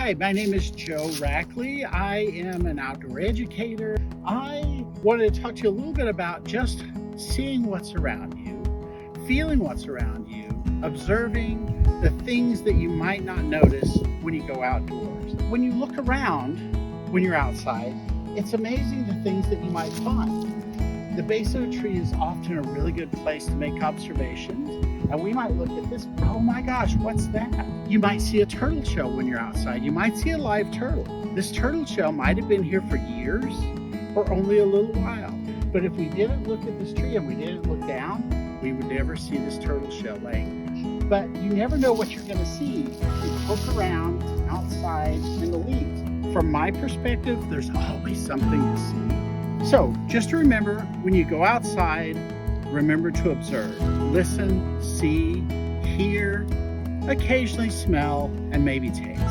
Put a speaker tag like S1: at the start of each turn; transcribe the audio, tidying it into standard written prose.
S1: Hi, my name is Joe Rackley. I am an outdoor educator. I wanted to talk to you a little bit about just seeing what's around you, feeling what's around you, observing the things that you might not notice when you go outdoors. When you look around, when you're outside, it's amazing the things that you might find. The base of a tree is often a really good place to make observations. And we might look at this, oh my gosh, what's that? You might see a turtle shell when you're outside. You might see a live turtle. This turtle shell might have been here for years or only a little while. But if we didn't look at this tree and we didn't look down, we would never see this turtle shell laying there. But you never know what you're gonna see if you poke around outside in the leaves. From my perspective, there's always something to see. So just remember, when you go outside, remember to observe, listen, see, hear, occasionally smell, and maybe taste.